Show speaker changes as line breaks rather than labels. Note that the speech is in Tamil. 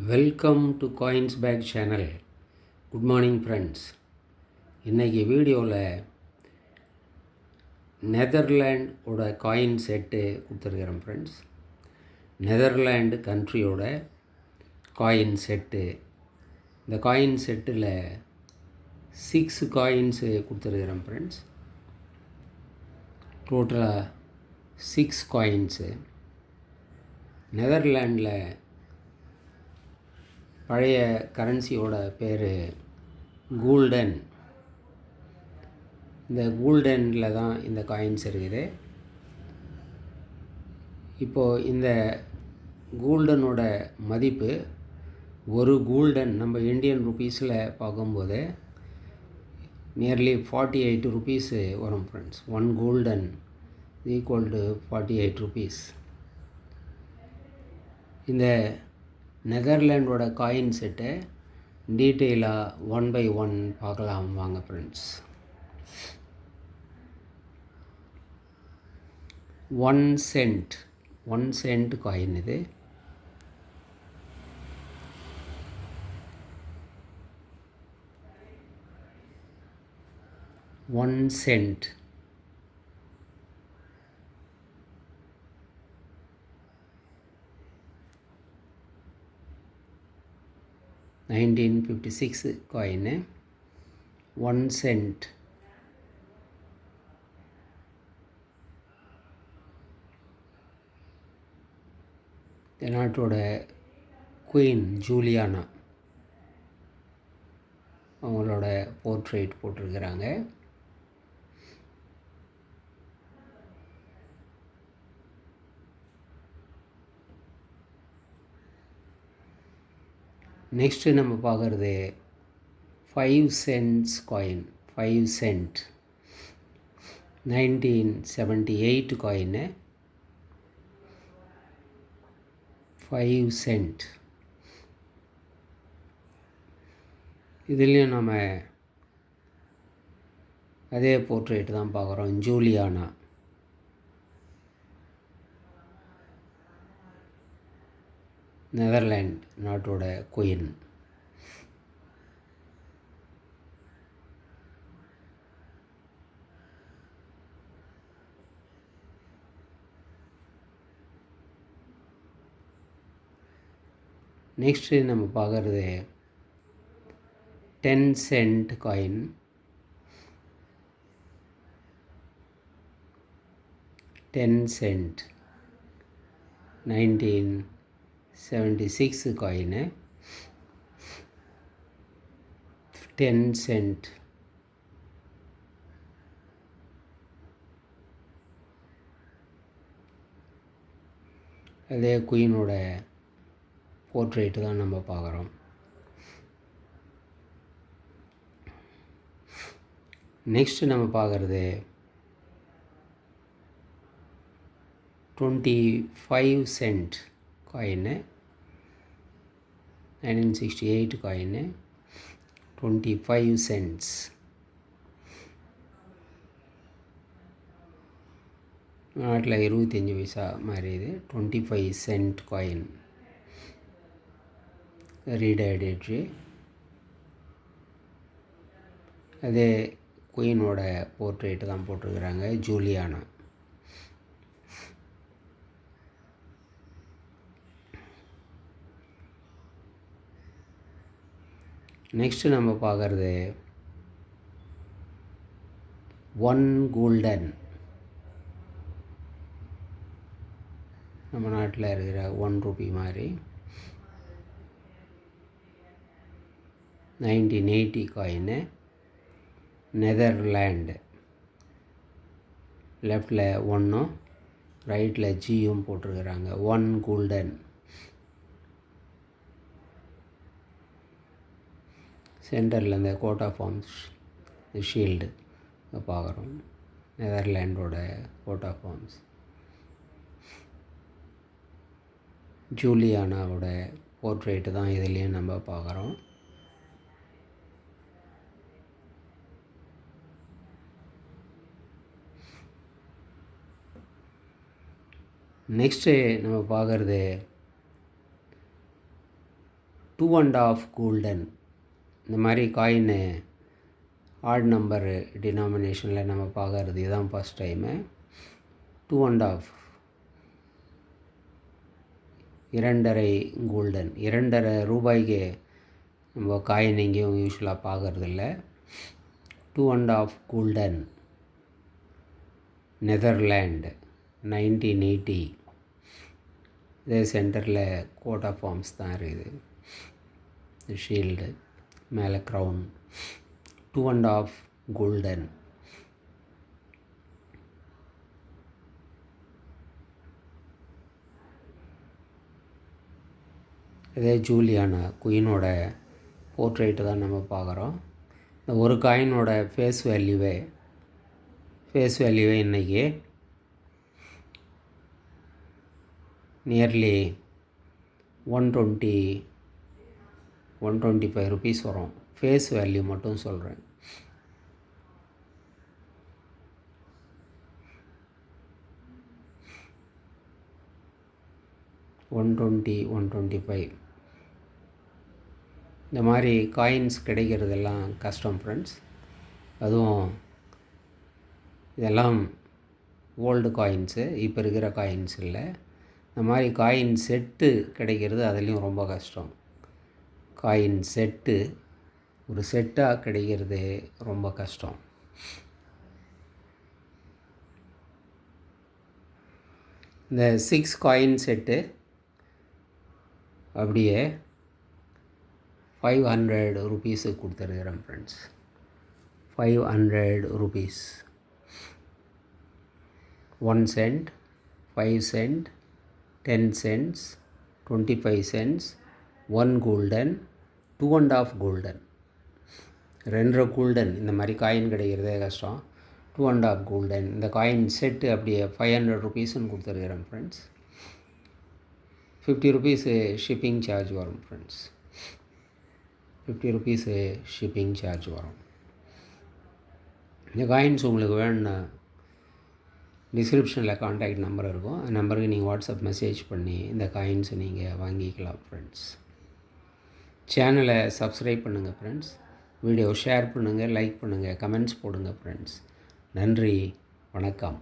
Welcome to coins pack channel. Good morning friends. இன்றைக்கி வீடியோவில் நெதர்லாண்டோட காயின் செட்டு கொடுத்துருக்குறேன் ஃப்ரெண்ட்ஸ். நெதர்லாண்டு கண்ட்ரியோட காயின் செட்டு. இந்த காயின் செட்டில் 6 காயின்ஸு கொடுத்துருக்குறேன் ஃப்ரெண்ட்ஸ். டோட்டலாக 6 காயின்ஸு. நெதர்லாண்டில் பழைய கரன்சியோட பேர் கூல்டன். இந்த கூல்டனில் தான் இந்த காயின்ஸ் இருக்குது. இப்போது இந்த கூல்டனோட மதிப்பு ஒரு கூல்டன் நம்ம இந்தியன் ருப்பீஸில் பார்க்கும்போது நியர்லி 48 ருப்பீஸு வரும் friends. 1 Coulton equal to 48 rupees. இந்த நெதர்லாண்டோட காயின் செட்டை டீட்டெயிலாக 1 by 1 பார்க்கலாம் வாங்க ஃப்ரெண்ட்ஸ். 1 சென்ட் காயின் இது. $1 cent. $1956 காயின். 1 cent. இந்த நாட்டோட குயின் ஜூலியானா அவங்களோட போர்ட்ரேட் போட்டிருக்கிறாங்க. நெக்ஸ்ட்டு நம்ம பார்க்குறது 5 cents coin. 5 cent. 1978 coin. 5 cent. இதுலேயும் நம்ம அதே போர்ட்ரேட் தான் பார்க்குறோம், ஜூலியானா. நெதர்லாண்ட் நாட்டோட குயின். நெக்ஸ்ட்டு நம்ம பார்க்குறது 10 cent coin. 10 cent. 1976 coin. 10 cent. அதே குயினோட போர்ட்ரேட்டு தான் நம்ம பார்க்குறோம். நெக்ஸ்ட்டு நம்ம பார்க்குறது 25 cent காயின். 1968 காயின். 25 cents. நாட்டில் 25 பைசா மாதிரி இது. 25 cent காயின். ரீடைடேட்ரி. அதே குயினோட போர்ட்ரேட்டு தான் போட்டிருக்கிறாங்க, ஜூலியானா. நெக்ஸ்ட்டு நம்ம பார்க்குறது 1 கூல்டன். நம்ம நாட்டில் இருக்கிற 1 ரூபி மாதிரி. 1980 காயின். நெதர்லாண்டு. லெஃப்டில் 1ம் ரைட்டில் ஜியும் போட்டிருக்கிறாங்க. 1 கூல்டன். சென்டரில் இந்த கோட் ஆஃப் ஆர்ம்ஸ், ஷீல்டு பார்க்குறோம். நெதர்லாண்டோட கோட் ஆஃப் ஆர்ம்ஸ். ஜூலியானாவோட போர்ட்ரேட்டு தான் இதுலேயும் நம்ம பார்க்குறோம். நெக்ஸ்ட்டு நம்ம பார்க்குறது 2.5 கோல்டன். இந்த மாதிரி காயின் ஆட் நம்பர் டினாமினேஷனில் நம்ம பார்க்கறது இதுதான் ஃபஸ்ட் டைமு. 2.5 2.5 கோல்டன். 2.5 ரூபாய்க்கு நம்ம காயின் எங்கேயும் யூஸ்வலாக பார்க்கறதில்ல. 2.5 கோல்டன். நெதர்லாண்ட் 1980. இதே சென்டரில் கோட் ஆஃப் ஆர்ம்ஸ் தான் இருக்குது. ஷீல்டு மேலே க்ரௌன். 2.5 கோல்டன். இதே ஜூலியானா குயினோட போர்ட்ரேட்டு தான் நம்ம பார்க்குறோம். இந்த ஒரு காயினோட ஃபேஸ் வேல்யூவே இன்றைக்கி நியர்லி 125 ருபீஸ் வரும். ஃபேஸ் வேல்யூ மட்டும் சொல்கிறேன். $125. இந்த மாதிரி காயின்ஸ் கிடைக்கிறதெல்லாம் கஷ்டம் ஃப்ரெண்ட்ஸ். அதுவும் இதெல்லாம் ஓல்டு காயின்ஸு, இப்போ இருக்கிற காயின்ஸ் இல்லை. இந்த மாதிரி காயின் செட்டு கிடைக்கிறது அதுலேயும் ரொம்ப கஷ்டம். காயின் செட்டு ஒரு செட்டாக கிடைக்கிறது ரொம்ப கஷ்டம். இந்த 6 காயின் செட்டு அப்படியே 500 ருபீஸுக்கு கொடுத்துருக்குறேன் friends. 500 rupees. 1 cent, 5 cent, 10 cents, 25 cents, 1 golden, 2.5 golden. 2.5 golden. இந்த மாதிரி காயின் கிடைக்கிறதே கஷ்டம். 2.5 கோல்டன். இந்த காயின் செட்டு அப்படியே 500 ருபீஸ்ன்னு கொடுத்துருக்குறேன் ஃப்ரெண்ட்ஸ். 50 ருபீஸு ஷிப்பிங் சார்ஜ் வரும் ஃப்ரெண்ட்ஸ். 50 ருபீஸு ஷிப்பிங் சார்ஜ் வரும். இந்த காயின்ஸ் உங்களுக்கு வேணும்னா டிஸ்கிரிப்ஷனில் கான்டாக்ட் நம்பர் இருக்கும். அந்த நம்பருக்கு நீங்கள் வாட்ஸ்அப் மெசேஜ் பண்ணி இந்த காயின்ஸை நீங்கள் வாங்கிக்கலாம் ஃப்ரெண்ட்ஸ். சேனலை சப்ஸ்கிரைப் பண்ணுங்கள் ஃப்ரெண்ட்ஸ். வீடியோ ஷேர் பண்ணுங்கள், லைக் பண்ணுங்கள், கமெண்ட்ஸ் போடுங்க ஃப்ரெண்ட்ஸ். நன்றி, வணக்கம்.